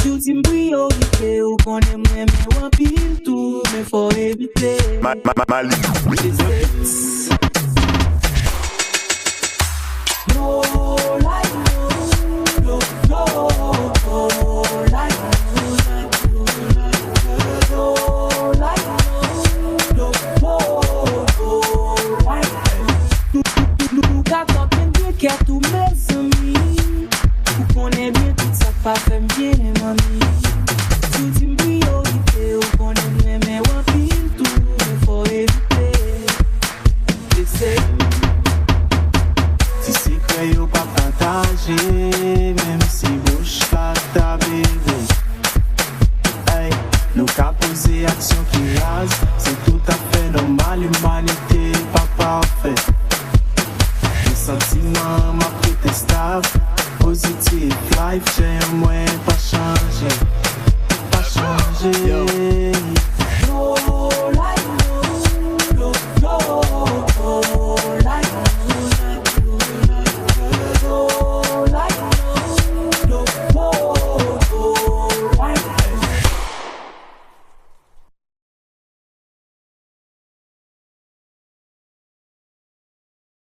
Tout une priorité, ou qu'on aimerait, mais ou pile tout, mais faut éviter. Malia. No like no like no like nous gâtons bien qu'à tous mes amis. Vous connaissez bien tout ça, pas fait bien, mamie. Tout une priorité, vous connaissez bien, mais on pile tout, mais faut éviter. Laissez. Si secret yo pas partager, même si bouche pas ta bébé. Hey, nous qu'a posé action qui rase, c'est tout à fait normal, l'humanité pas parfait. Les sentiments m'a prêté stable, positif, life j'ai moins pas changé, pas changé. Yo.